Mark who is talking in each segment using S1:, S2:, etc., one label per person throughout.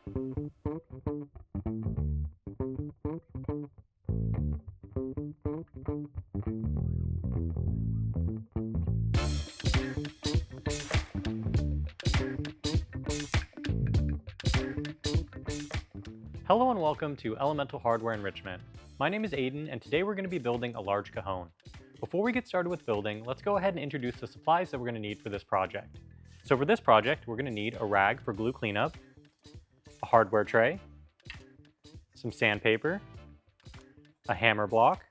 S1: Hello and welcome to Elemental Hardware Enrichment. My name is Aiden, and today we're going to be building a large cajon. Before we get started with building, let's go ahead and introduce the supplies that we're going to need for this project. So for this project, we're going to need a rag for glue cleanup, a hardware tray, some sandpaper, a hammer block,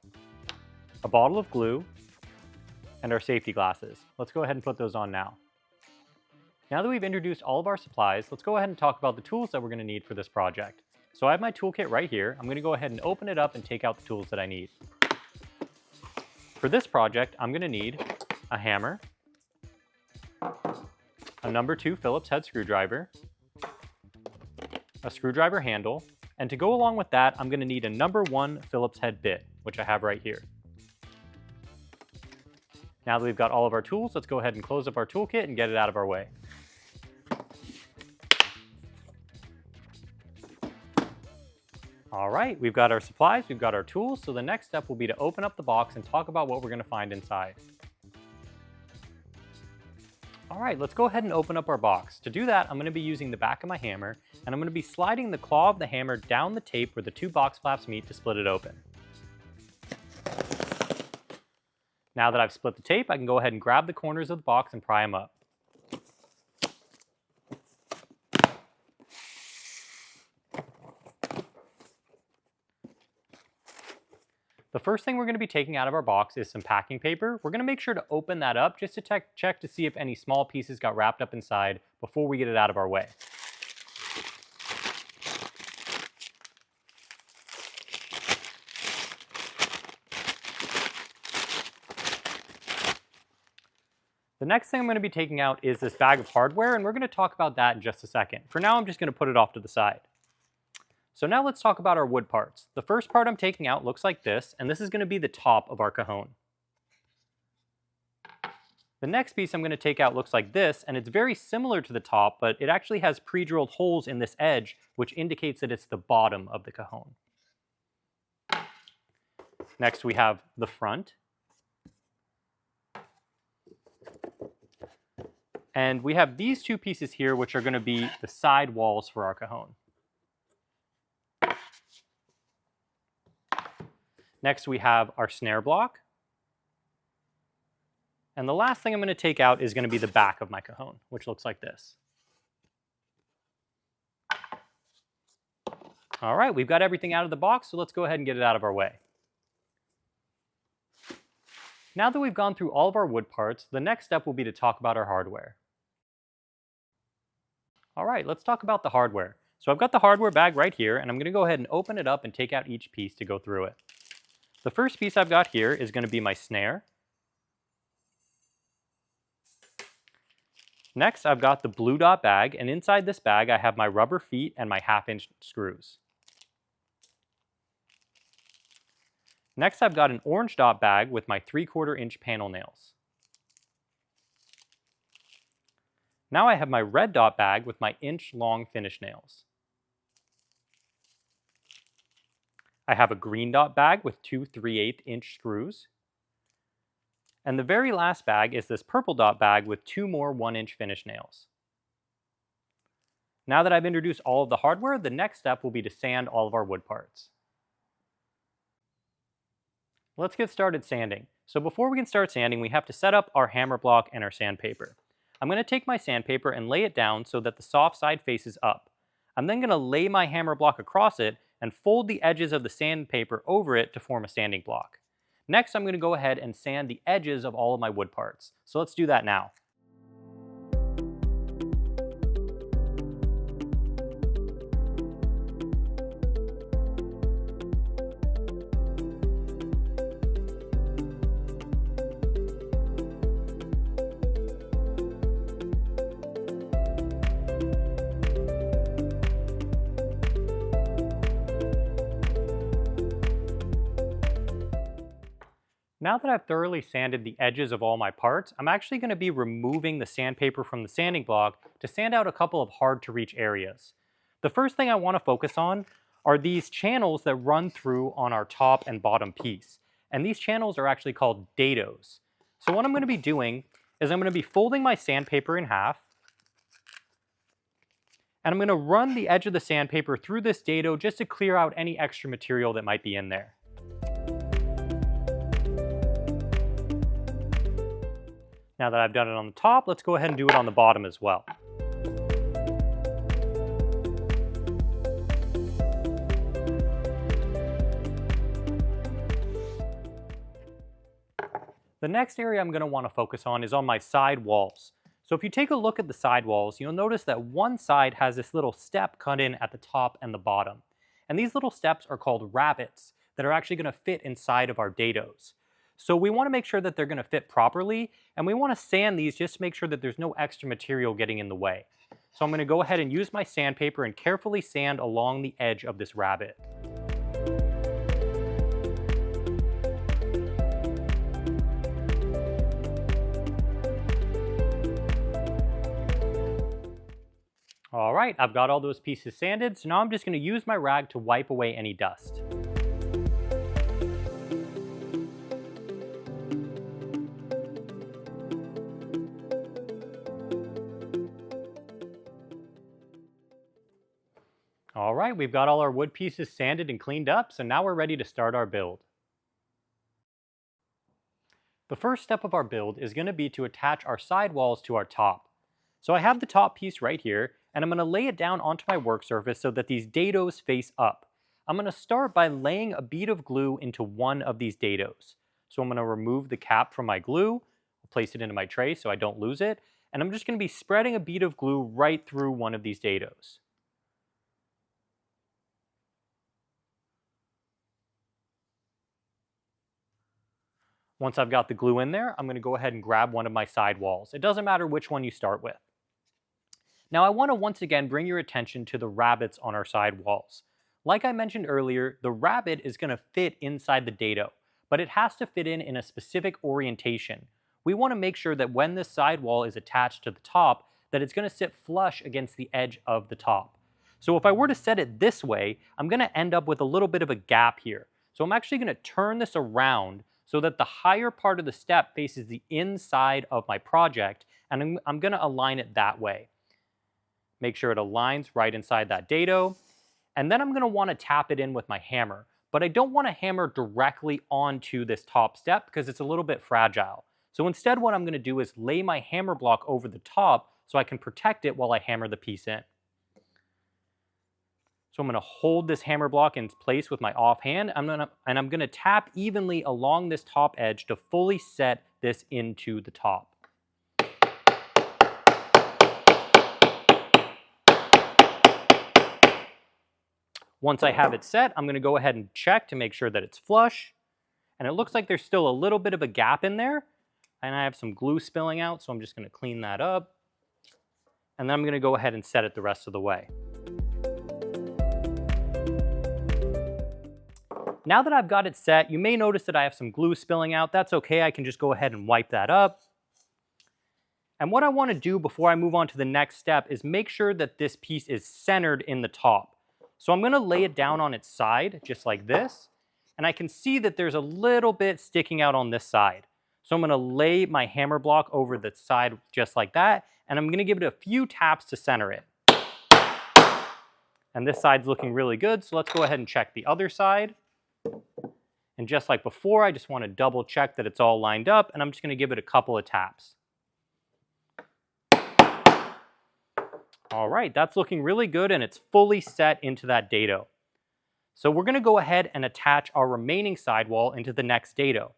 S1: a bottle of glue, and our safety glasses. Let's go ahead and put those on now. Now that we've introduced all of our supplies, let's go ahead and talk about the tools that we're going to need for this project. So I have my toolkit right here. I'm going to go ahead and open it up and take out the tools that I need. For this project, I'm going to need a hammer, a number 2 Phillips head screwdriver, a screwdriver handle, and to go along with that, I'm going to need a number 1 Phillips head bit, which I have right here. Now that we've got all of our tools, let's go ahead and close up our toolkit and get it out of our way. All right, we've got our supplies, we've got our tools, so the next step will be to open up the box and talk about what we're going to find inside. All right, let's go ahead and open up our box. To do that, I'm going to be using the back of my hammer, and I'm going to be sliding the claw of the hammer down the tape where the 2 box flaps meet to split it open. Now that I've split the tape, I can go ahead and grab the corners of the box and pry them up. The first thing we're going to be taking out of our box is some packing paper. We're going to make sure to open that up just to check to see if any small pieces got wrapped up inside before we get it out of our way. The next thing I'm going to be taking out is this bag of hardware, and we're going to talk about that in just a second. For now, I'm just going to put it off to the side. So now let's talk about our wood parts. The first part I'm taking out looks like this, and this is going to be the top of our cajon. The next piece I'm going to take out looks like this, and it's very similar to the top, but it actually has pre-drilled holes in this edge, which indicates that it's the bottom of the cajon. Next we have the front. And we have these 2 pieces here, which are going to be the side walls for our cajon. Next we have our snare block. And the last thing I'm going to take out is going to be the back of my cajon, which looks like this. All right, we've got everything out of the box, so let's go ahead and get it out of our way. Now that we've gone through all of our wood parts, the next step will be to talk about our hardware. All right, let's talk about the hardware. So I've got the hardware bag right here, and I'm going to go ahead and open it up and take out each piece to go through it. The first piece I've got here is going to be my snare. Next, I've got the blue dot bag, and inside this bag I have my rubber feet and my 1/2-inch screws. Next, I've got an orange dot bag with my 3/4-inch panel nails. Now I have my red dot bag with my inch-long finish nails. I have a green dot bag with 2 3/8-inch screws. And the very last bag is this purple dot bag with 2 more 1-inch finish nails. Now that I've introduced all of the hardware, the next step will be to sand all of our wood parts. Let's get started sanding. So before we can start sanding, we have to set up our hammer block and our sandpaper. I'm going to take my sandpaper and lay it down so that the soft side faces up. I'm then going to lay my hammer block across it and fold the edges of the sandpaper over it to form a sanding block. Next, I'm going to go ahead and sand the edges of all of my wood parts. So let's do that now. Now that I've thoroughly sanded the edges of all my parts, I'm actually going to be removing the sandpaper from the sanding block to sand out a couple of hard to reach areas. The first thing I want to focus on are these channels that run through on our top and bottom piece. And these channels are actually called dados. So what I'm going to be doing is I'm going to be folding my sandpaper in half, and I'm going to run the edge of the sandpaper through this dado just to clear out any extra material that might be in there. Now that I've done it on the top, let's go ahead and do it on the bottom as well. The next area I'm going to want to focus on is on my side walls. So if you take a look at the side walls, you'll notice that one side has this little step cut in at the top and the bottom. And these little steps are called rabbets that are actually going to fit inside of our dados. So we want to make sure that they're going to fit properly, and we want to sand these just to make sure that there's no extra material getting in the way. So I'm going to go ahead and use my sandpaper and carefully sand along the edge of this rabbet. All right, I've got all those pieces sanded, so now I'm just going to use my rag to wipe away any dust. All right, we've got all our wood pieces sanded and cleaned up, so now we're ready to start our build. The first step of our build is going to be to attach our side walls to our top. So I have the top piece right here, and I'm going to lay it down onto my work surface so that these dados face up. I'm going to start by laying a bead of glue into one of these dados. So I'm going to remove the cap from my glue, place it into my tray so I don't lose it, and I'm just going to be spreading a bead of glue right through one of these dados. Once I've got the glue in there, I'm going to go ahead and grab one of my side walls. It doesn't matter which one you start with. Now I want to once again bring your attention to the rabbets on our side walls. Like I mentioned earlier, the rabbet is going to fit inside the dado, but it has to fit in a specific orientation. We want to make sure that when this side wall is attached to the top, that it's going to sit flush against the edge of the top. So if I were to set it this way, I'm going to end up with a little bit of a gap here. So I'm actually going to turn this around so that the higher part of the step faces the inside of my project, and I'm going to align it that way. Make sure it aligns right inside that dado, and then I'm going to want to tap it in with my hammer. But I don't want to hammer directly onto this top step because it's a little bit fragile. So instead what I'm going to do is lay my hammer block over the top so I can protect it while I hammer the piece in. So I'm going to hold this hammer block in place with my offhand, and I'm going to tap evenly along this top edge to fully set this into the top. Once I have it set, I'm going to go ahead and check to make sure that it's flush. And it looks like there's still a little bit of a gap in there. And I have some glue spilling out, so I'm just going to clean that up. And then I'm going to go ahead and set it the rest of the way. Now that I've got it set, you may notice that I have some glue spilling out. That's okay, I can just go ahead and wipe that up. And what I want to do before I move on to the next step is make sure that this piece is centered in the top. So I'm going to lay it down on its side, just like this, and I can see that there's a little bit sticking out on this side. So I'm going to lay my hammer block over the side just like that, and I'm going to give it a few taps to center it. And this side's looking really good, so let's go ahead and check the other side. And just like before, I just want to double check that it's all lined up, and I'm just going to give it a couple of taps. All right, that's looking really good, and it's fully set into that dado. So we're going to go ahead and attach our remaining sidewall into the next dado.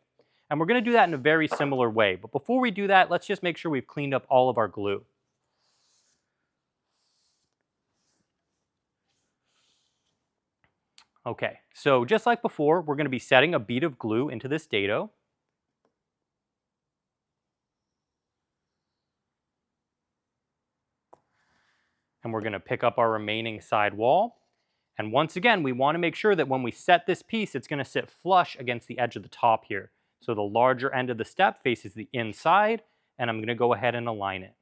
S1: And we're going to do that in a very similar way. But before we do that, let's just make sure we've cleaned up all of our glue. Okay, so just like before, we're going to be setting a bead of glue into this dado. And we're going to pick up our remaining side wall. And once again, we want to make sure that when we set this piece, it's going to sit flush against the edge of the top here. So the larger end of the step faces the inside, and I'm going to go ahead and align it.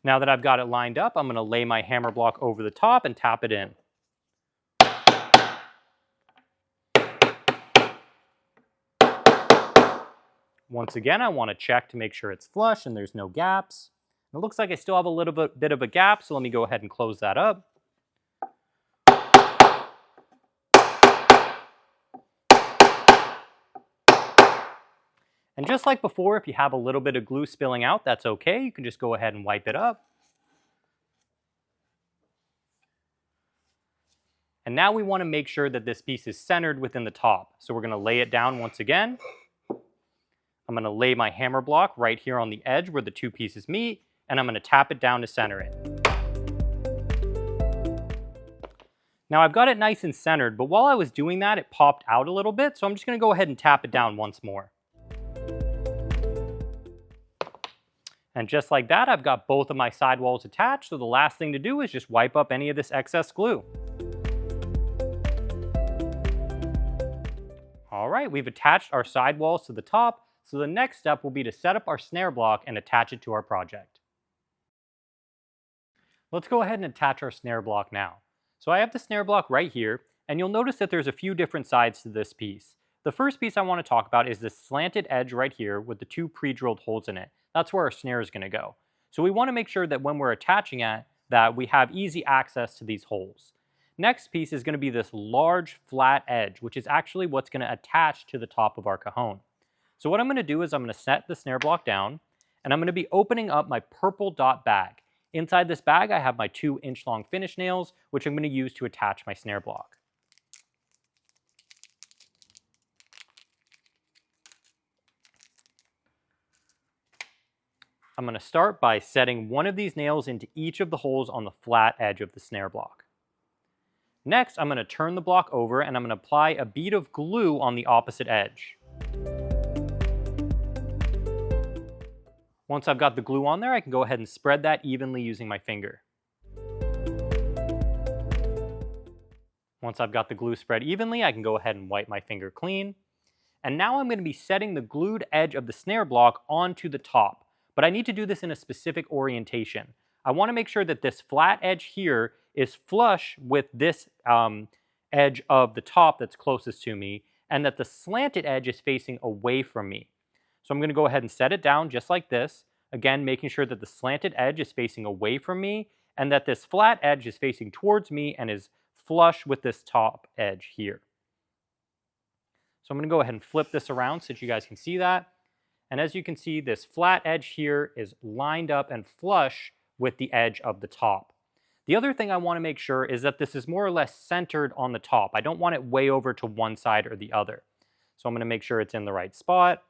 S1: Now that I've got it lined up, I'm going to lay my hammer block over the top and tap it in. Once again, I want to check to make sure it's flush and there's no gaps. It looks like I still have a little bit of a gap, so let me go ahead and close that up. And just like before, if you have a little bit of glue spilling out, that's okay. You can just go ahead and wipe it up. And now we want to make sure that this piece is centered within the top. So we're going to lay it down once again. I'm going to lay my hammer block right here on the edge where the two pieces meet, and I'm going to tap it down to center it. Now I've got it nice and centered, but while I was doing that, it popped out a little bit, so I'm just going to go ahead and tap it down once more. And just like that, I've got both of my sidewalls attached, so the last thing to do is just wipe up any of this excess glue. All right, we've attached our sidewalls to the top, so the next step will be to set up our snare block and attach it to our project. Let's go ahead and attach our snare block now. So I have the snare block right here, and you'll notice that there's a few different sides to this piece. The first piece I want to talk about is this slanted edge right here with the two pre-drilled holes in it. That's where our snare is going to go. So we want to make sure that when we're attaching it, that we have easy access to these holes. Next piece is going to be this large flat edge, which is actually what's going to attach to the top of our cajon. So what I'm going to do is I'm going to set the snare block down, and I'm going to be opening up my purple dot bag. Inside this bag, I have my 2-inch long finish nails, which I'm going to use to attach my snare block. I'm going to start by setting one of these nails into each of the holes on the flat edge of the snare block. Next, I'm going to turn the block over and I'm going to apply a bead of glue on the opposite edge. Once I've got the glue on there, I can go ahead and spread that evenly using my finger. Once I've got the glue spread evenly, I can go ahead and wipe my finger clean. And now I'm going to be setting the glued edge of the snare block onto the top. But I need to do this in a specific orientation. I want to make sure that this flat edge here is flush with this edge of the top that's closest to me, and that the slanted edge is facing away from me. So I'm going to go ahead and set it down just like this, again making sure that the slanted edge is facing away from me, and that this flat edge is facing towards me and is flush with this top edge here. So I'm going to go ahead and flip this around so that you guys can see that. And as you can see, this flat edge here is lined up and flush with the edge of the top. The other thing I want to make sure is that this is more or less centered on the top. I don't want it way over to one side or the other. So I'm going to make sure it's in the right spot,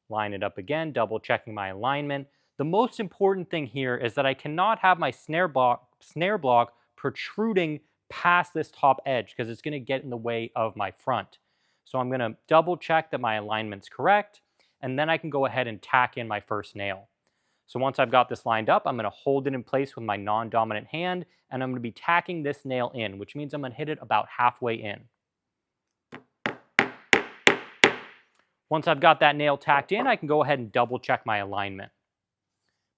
S1: line it up again, double checking my alignment. The most important thing here is that I cannot have my snare block protruding past this top edge because it's going to get in the way of my front. So I'm going to double check that my alignment's correct, and then I can go ahead and tack in my first nail. So once I've got this lined up, I'm going to hold it in place with my non-dominant hand, and I'm going to be tacking this nail in, which means I'm going to hit it about halfway in. Once I've got that nail tacked in, I can go ahead and double check my alignment.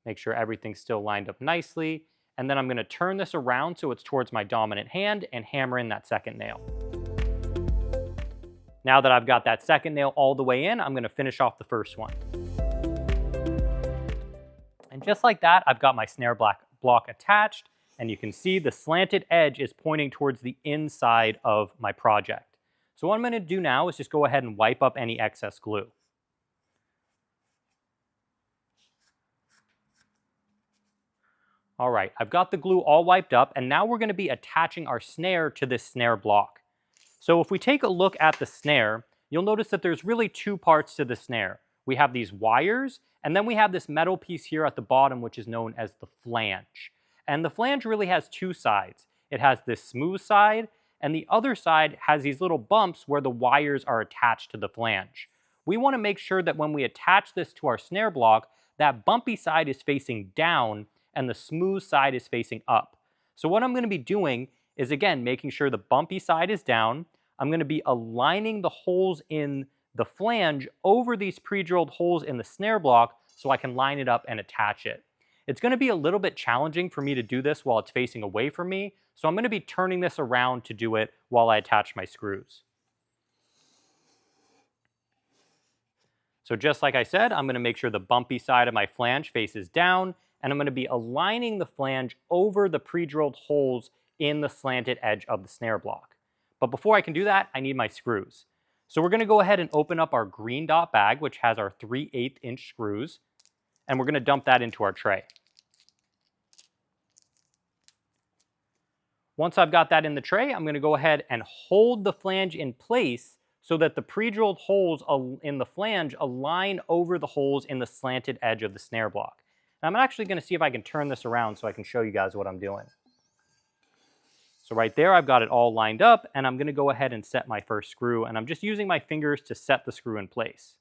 S1: Make sure everything's still lined up nicely, and then I'm going to turn this around so it's towards my dominant hand and hammer in that second nail. Now that I've got that second nail all the way in, I'm going to finish off the first one. And just like that, I've got my snare block attached, and you can see the slanted edge is pointing towards the inside of my project. So what I'm going to do now is just go ahead and wipe up any excess glue. All right, I've got the glue all wiped up, and now we're going to be attaching our snare to this snare block. So if we take a look at the snare, you'll notice that there's really two parts to the snare. We have these wires, and then we have this metal piece here at the bottom, which is known as the flange. And the flange really has two sides. It has this smooth side, and the other side has these little bumps where the wires are attached to the flange. We want to make sure that when we attach this to our snare block, that bumpy side is facing down and the smooth side is facing up. So what I'm going to be doing is, again, making sure the bumpy side is down. I'm going to be aligning the holes in the flange over these pre-drilled holes in the snare block so I can line it up and attach it. It's going to be a little bit challenging for me to do this while it's facing away from me, so I'm going to be turning this around to do it while I attach my screws. So just like I said, I'm going to make sure the bumpy side of my flange faces down, and I'm going to be aligning the flange over the pre-drilled holes in the slanted edge of the snare block. But before I can do that, I need my screws. So we're going to go ahead and open up our green dot bag, which has our 3/8 inch screws, and we're going to dump that into our tray. Once I've got that in the tray, I'm going to go ahead and hold the flange in place so that the pre-drilled holes in the flange align over the holes in the slanted edge of the snare block. And I'm actually going to see if I can turn this around so I can show you guys what I'm doing. So right there, I've got it all lined up, and I'm going to go ahead and set my first screw, and I'm just using my fingers to set the screw in place.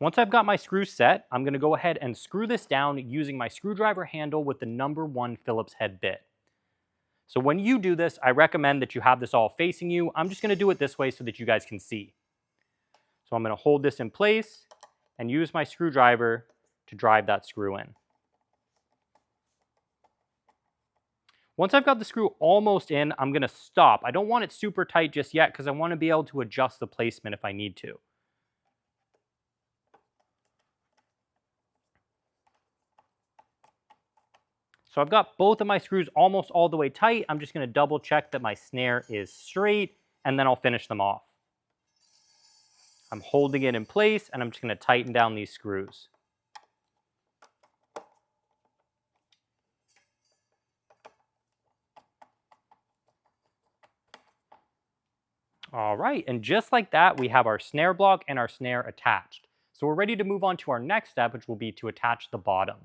S1: Once I've got my screws set, I'm going to go ahead and screw this down using my screwdriver handle with the #1 Phillips head bit. So when you do this, I recommend that you have this all facing you. I'm just going to do it this way so that you guys can see. So I'm going to hold this in place and use my screwdriver to drive that screw in. Once I've got the screw almost in, I'm going to stop. I don't want it super tight just yet because I want to be able to adjust the placement if I need to. So I've got both of my screws almost all the way tight. I'm just going to double check that my snare is straight, and then I'll finish them off. I'm holding it in place, and I'm just going to tighten down these screws. All right, and just like that, we have our snare block and our snare attached. So we're ready to move on to our next step, which will be to attach the bottom.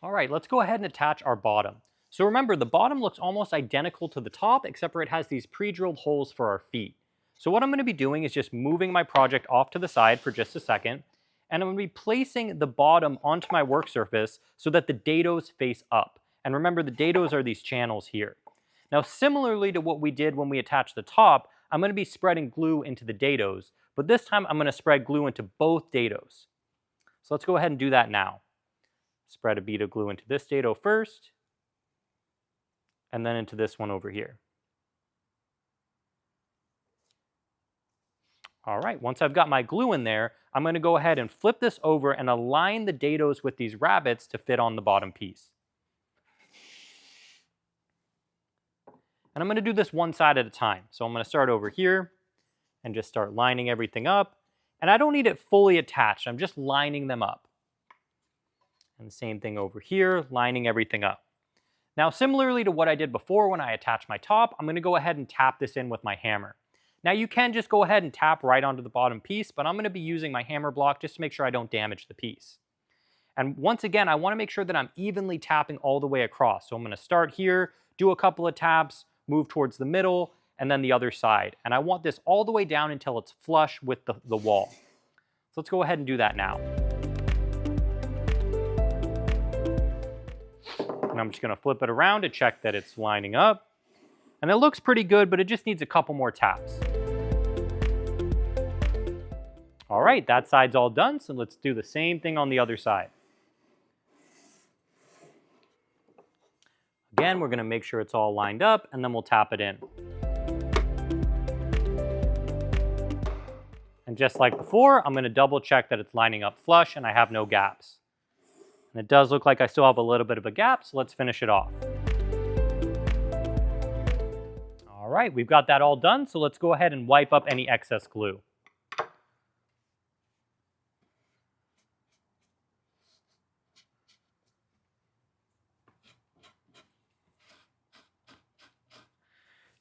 S1: All right, let's go ahead and attach our bottom. So remember, the bottom looks almost identical to the top, except for it has these pre-drilled holes for our feet. So what I'm going to be doing is just moving my project off to the side for just a second, and I'm going to be placing the bottom onto my work surface so that the dados face up. And remember, the dados are these channels here. Now, similarly to what we did when we attached the top, I'm going to be spreading glue into the dados, but this time I'm going to spread glue into both dados. So let's go ahead and do that now. Spread a bead of glue into this dado first, and then into this one over here. All right, once I've got my glue in there, I'm going to go ahead and flip this over and align the dados with these rabbets to fit on the bottom piece. And I'm going to do this one side at a time. So I'm going to start over here and just start lining everything up. And I don't need it fully attached, I'm just lining them up. And the same thing over here, lining everything up. Now, similarly to what I did before when I attached my top, I'm going to go ahead and tap this in with my hammer. Now, you can just go ahead and tap right onto the bottom piece, but I'm going to be using my hammer block just to make sure I don't damage the piece. And once again, I want to make sure that I'm evenly tapping all the way across. So I'm going to start here, do a couple of taps, move towards the middle, and then the other side. And I want this all the way down until it's flush with the wall. So let's go ahead and do that now. And I'm just going to flip it around to check that it's lining up. And it looks pretty good, but it just needs a couple more taps. All right, that side's all done, so let's do the same thing on the other side. Again, we're going to make sure it's all lined up, and then we'll tap it in. And just like before, I'm going to double check that it's lining up flush and I have no gaps. And it does look like I still have a little bit of a gap, so let's finish it off. All right, we've got that all done, so let's go ahead and wipe up any excess glue.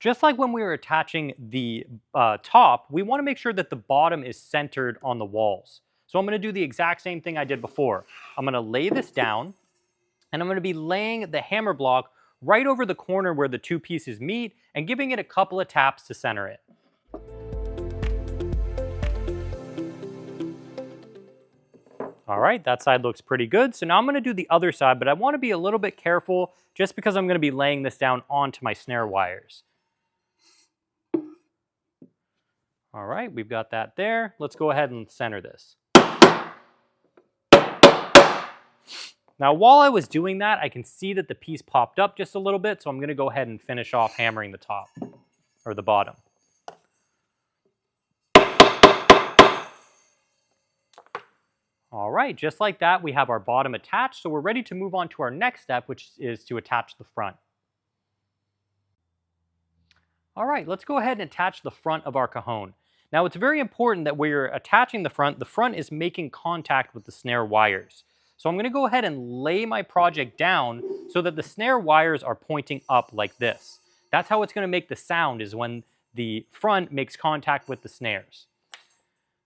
S1: Just like when we were attaching the top, we want to make sure that the bottom is centered on the walls. So I'm going to do the exact same thing I did before. I'm going to lay this down, and I'm going to be laying the hammer block right over the corner where the two pieces meet and giving it a couple of taps to center it. All right, that side looks pretty good. So now I'm going to do the other side, but I want to be a little bit careful just because I'm going to be laying this down onto my snare wires. All right, we've got that there. Let's go ahead and center this. Now, while I was doing that, I can see that the piece popped up just a little bit, so I'm going to go ahead and finish off hammering the top, or the bottom. All right, just like that, we have our bottom attached, so we're ready to move on to our next step, which is to attach the front. All right, let's go ahead and attach the front of our cajon. Now, it's very important that when you're attaching the front is making contact with the snare wires. So I'm going to go ahead and lay my project down so that the snare wires are pointing up like this. That's how it's going to make the sound, is when the front makes contact with the snares.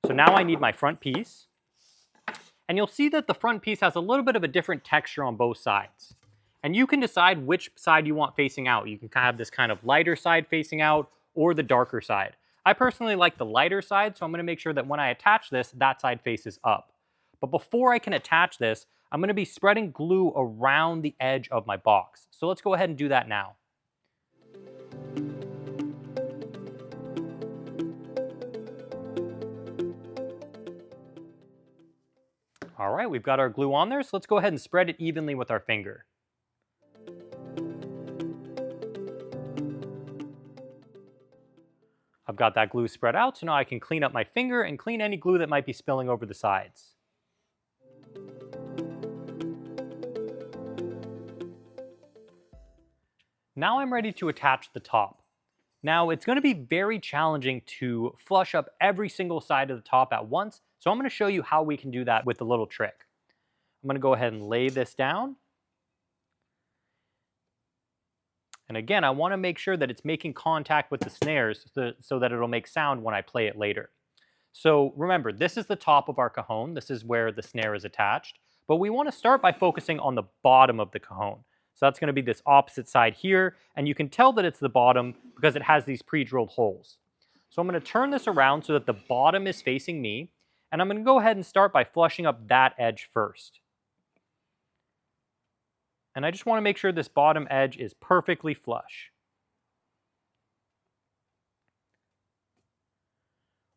S1: So now I need my front piece. And you'll see that the front piece has a little bit of a different texture on both sides. And you can decide which side you want facing out. You can have this kind of lighter side facing out or the darker side. I personally like the lighter side, so I'm going to make sure that when I attach this, that side faces up. But before I can attach this, I'm going to be spreading glue around the edge of my box. So let's go ahead and do that now. All right, we've got our glue on there, so let's go ahead and spread it evenly with our finger. I've got that glue spread out, so now I can clean up my finger and clean any glue that might be spilling over the sides. Now I'm ready to attach the top. Now it's going to be very challenging to flush up every single side of the top at once, so I'm going to show you how we can do that with a little trick. I'm going to go ahead and lay this down. And again, I want to make sure that it's making contact with the snares so that it'll make sound when I play it later. So remember, this is the top of our cajon. This is where the snare is attached. But we want to start by focusing on the bottom of the cajon. So that's going to be this opposite side here, and you can tell that it's the bottom because it has these pre-drilled holes. So I'm going to turn this around so that the bottom is facing me, and I'm going to go ahead and start by flushing up that edge first. And I just want to make sure this bottom edge is perfectly flush.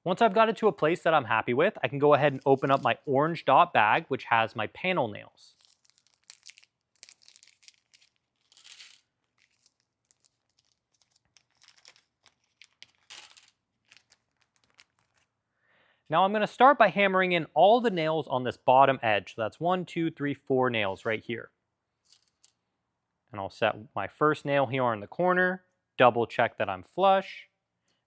S1: Once I've got it to a place that I'm happy with, I can go ahead and open up my orange dot bag, which has my panel nails. Now I'm going to start by hammering in all the nails on this bottom edge. So that's 1, 2, 3, 4 nails right here. And I'll set my first nail here in the corner, double check that I'm flush.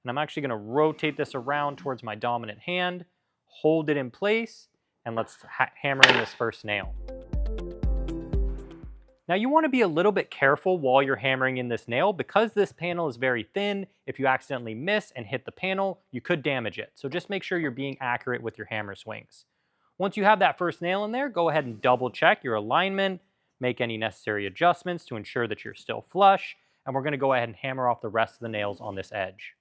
S1: And I'm actually going to rotate this around towards my dominant hand, hold it in place, and let's hammer in this first nail. Now you want to be a little bit careful while you're hammering in this nail because this panel is very thin. If you accidentally miss and hit the panel, you could damage it. So just make sure you're being accurate with your hammer swings. Once you have that first nail in there, go ahead and double check your alignment, make any necessary adjustments to ensure that you're still flush, and we're going to go ahead and hammer off the rest of the nails on this edge.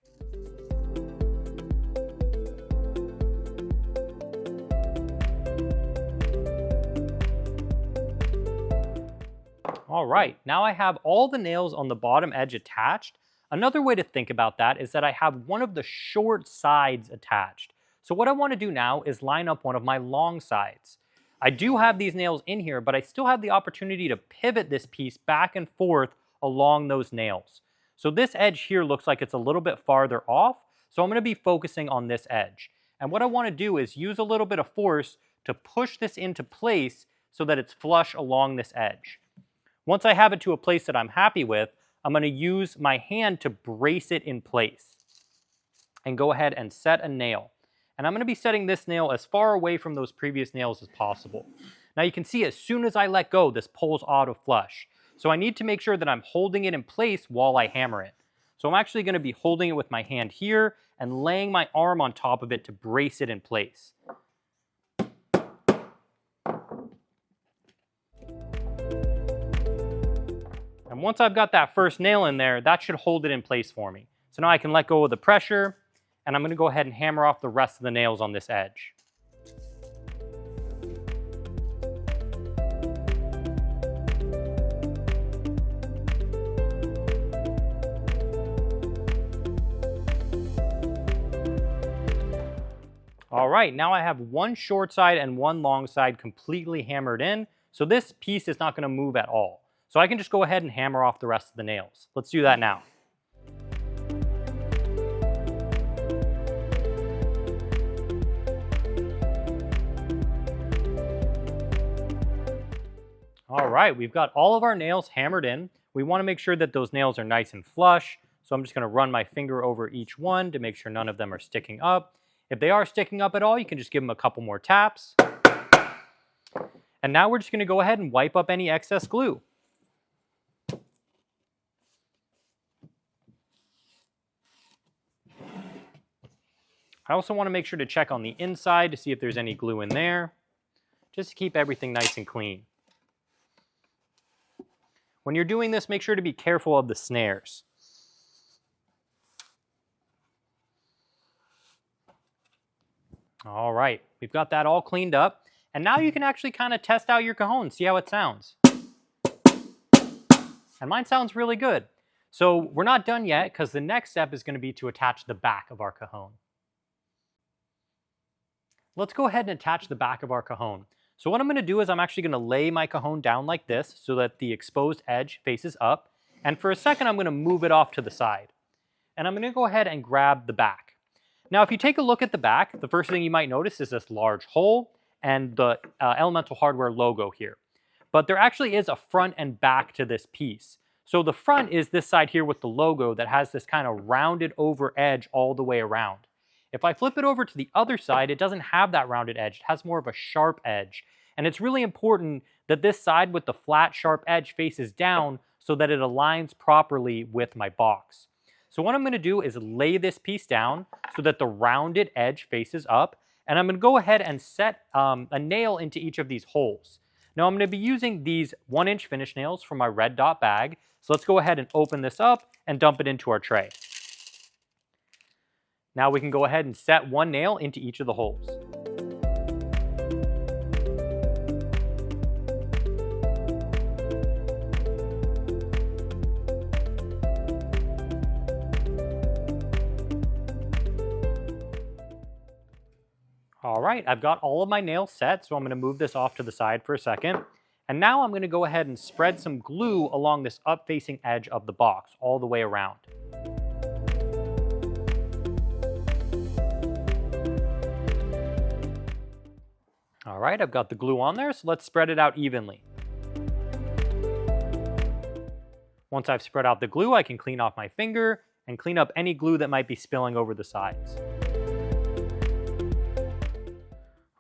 S1: All right, now I have all the nails on the bottom edge attached. Another way to think about that is that I have one of the short sides attached. So what I want to do now is line up one of my long sides. I do have these nails in here, but I still have the opportunity to pivot this piece back and forth along those nails. So this edge here looks like it's a little bit farther off, so I'm going to be focusing on this edge. And what I want to do is use a little bit of force to push this into place so that it's flush along this edge. Once I have it to a place that I'm happy with, I'm going to use my hand to brace it in place and go ahead and set a nail. And I'm going to be setting this nail as far away from those previous nails as possible. Now you can see as soon as I let go, this pulls out of flush. So I need to make sure that I'm holding it in place while I hammer it. So I'm actually going to be holding it with my hand here and laying my arm on top of it to brace it in place. And once I've got that first nail in there, that should hold it in place for me. So now I can let go of the pressure, and I'm going to go ahead and hammer off the rest of the nails on this edge. All right, now I have one short side and one long side completely hammered in, so this piece is not going to move at all. So I can just go ahead and hammer off the rest of the nails. Let's do that now. All right, we've got all of our nails hammered in. We want to make sure that those nails are nice and flush, so I'm just going to run my finger over each one to make sure none of them are sticking up. If they are sticking up at all, you can just give them a couple more taps. And now we're just going to go ahead and wipe up any excess glue. I also want to make sure to check on the inside to see if there's any glue in there, just to keep everything nice and clean. When you're doing this, make sure to be careful of the snares. All right, we've got that all cleaned up. And now you can actually kind of test out your cajon, see how it sounds. And mine sounds really good. So we're not done yet, because the next step is going to be to attach the back of our cajon. Let's go ahead and attach the back of our cajon. So what I'm going to do is I'm actually going to lay my cajon down like this so that the exposed edge faces up. And for a second, I'm going to move it off to the side. And I'm going to go ahead and grab the back. Now, if you take a look at the back, the first thing you might notice is this large hole and the Elemental Hardware logo here. But there actually is a front and back to this piece. So the front is this side here with the logo that has this kind of rounded over edge all the way around. If I flip it over to the other side, it doesn't have that rounded edge. It has more of a sharp edge. And it's really important that this side with the flat, sharp edge faces down so that it aligns properly with my box. So what I'm going to do is lay this piece down so that the rounded edge faces up. And I'm going to go ahead and set a nail into each of these holes. Now I'm going to be using these 1-inch finish nails from my red dot bag. So let's go ahead and open this up and dump it into our tray. Now we can go ahead and set one nail into each of the holes. All right, I've got all of my nails set, so I'm going to move this off to the side for a second. And now I'm going to go ahead and spread some glue along this up-facing edge of the box, all the way around. All right, I've got the glue on there, so let's spread it out evenly. Once I've spread out the glue, I can clean off my finger and clean up any glue that might be spilling over the sides.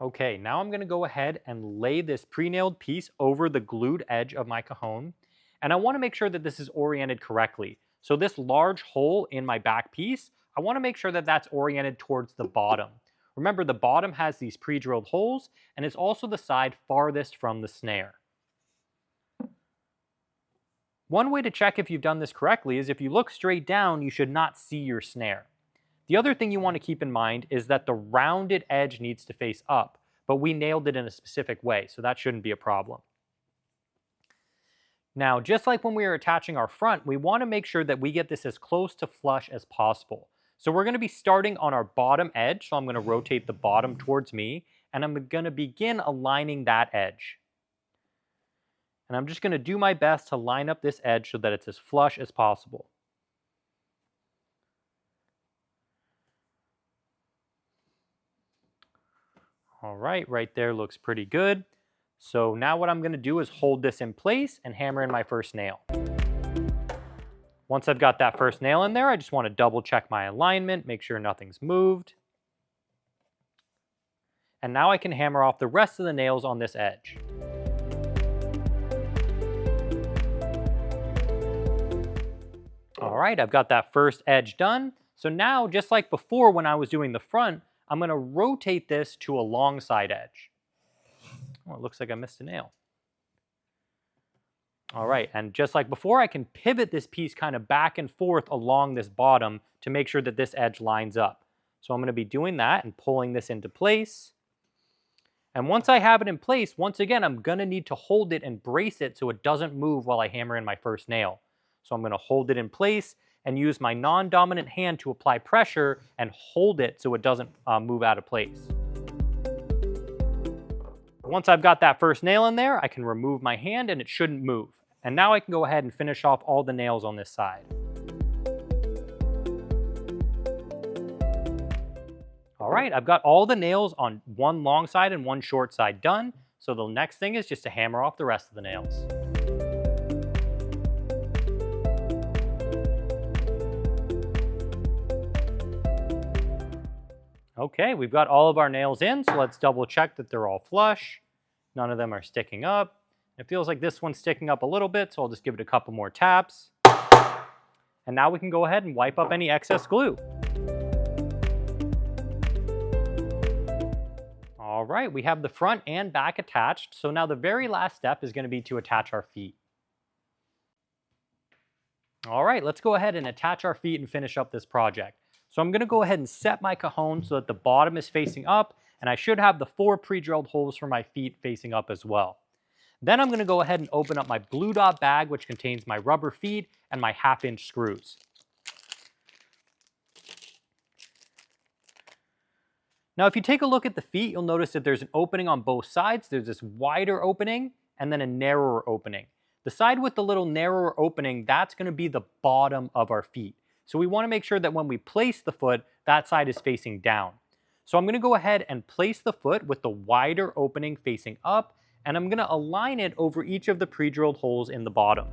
S1: Okay, now I'm going to go ahead and lay this pre-nailed piece over the glued edge of my cajon. And I want to make sure that this is oriented correctly. So this large hole in my back piece, I want to make sure that that's oriented towards the bottom. Remember, the bottom has these pre-drilled holes, and it's also the side farthest from the snare. One way to check if you've done this correctly is if you look straight down, you should not see your snare. The other thing you want to keep in mind is that the rounded edge needs to face up, but we nailed it in a specific way, so that shouldn't be a problem. Now, just like when we were attaching our front, we want to make sure that we get this as close to flush as possible. So we're going to be starting on our bottom edge, so I'm going to rotate the bottom towards me, and I'm going to begin aligning that edge. And I'm just going to do my best to line up this edge so that it's as flush as possible. All right, right there looks pretty good. So now what I'm going to do is hold this in place and hammer in my first nail. Once I've got that first nail in there, I just want to double check my alignment, make sure nothing's moved. And now I can hammer off the rest of the nails on this edge. All right, I've got that first edge done. So now, just like before when I was doing the front, I'm going to rotate this to a long side edge. Oh, it looks like I missed a nail. All right, and just like before, I can pivot this piece kind of back and forth along this bottom to make sure that this edge lines up. So I'm going to be doing that and pulling this into place. And once I have it in place, once again, I'm going to need to hold it and brace it so it doesn't move while I hammer in my first nail. So I'm going to hold it in place and use my non-dominant hand to apply pressure and hold it so it doesn't move out of place. Once I've got that first nail in there, I can remove my hand and it shouldn't move. And now I can go ahead and finish off all the nails on this side. All right, I've got all the nails on one long side and one short side done. So the next thing is just to hammer off the rest of the nails. Okay, we've got all of our nails in, so let's double check that they're all flush. None of them are sticking up. It feels like this one's sticking up a little bit, so I'll just give it a couple more taps. And now we can go ahead and wipe up any excess glue. All right, we have the front and back attached, so now the very last step is going to be to attach our feet. All right, let's go ahead and attach our feet and finish up this project. So I'm going to go ahead and set my cajon so that the bottom is facing up, and I should have the 4 pre-drilled holes for my feet facing up as well. Then I'm going to go ahead and open up my blue dot bag, which contains my rubber feet and my 1/2-inch screws. Now, if you take a look at the feet, you'll notice that there's an opening on both sides. There's this wider opening and then a narrower opening. The side with the little narrower opening, that's going to be the bottom of our feet. So we want to make sure that when we place the foot, that side is facing down. So I'm going to go ahead and place the foot with the wider opening facing up, and I'm going to align it over each of the pre-drilled holes in the bottom.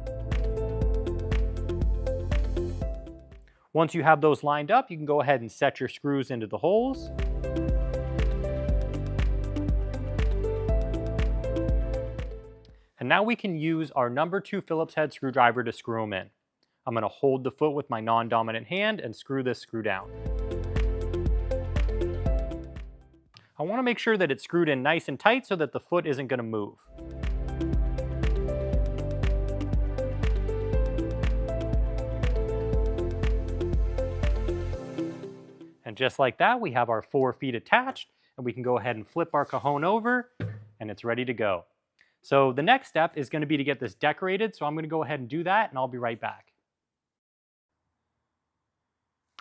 S1: Once you have those lined up, you can go ahead and set your screws into the holes. And now we can use our number 2 Phillips head screwdriver to screw them in. I'm going to hold the foot with my non-dominant hand and screw this screw down. I want to make sure that it's screwed in nice and tight so that the foot isn't going to move. And just like that, we have our 4 feet attached, and we can go ahead and flip our cajon over, and it's ready to go. So the next step is going to be to get this decorated, so I'm going to go ahead and do that, and I'll be right back.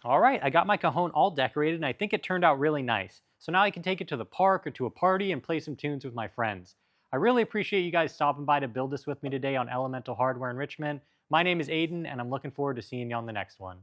S1: All right, I got my cajon all decorated, and I think it turned out really nice. So now I can take it to the park or to a party and play some tunes with my friends. I really appreciate you guys stopping by to build this with me today on Elemental Hardware Enrichment. My name is Aiden, and I'm looking forward to seeing you on the next one.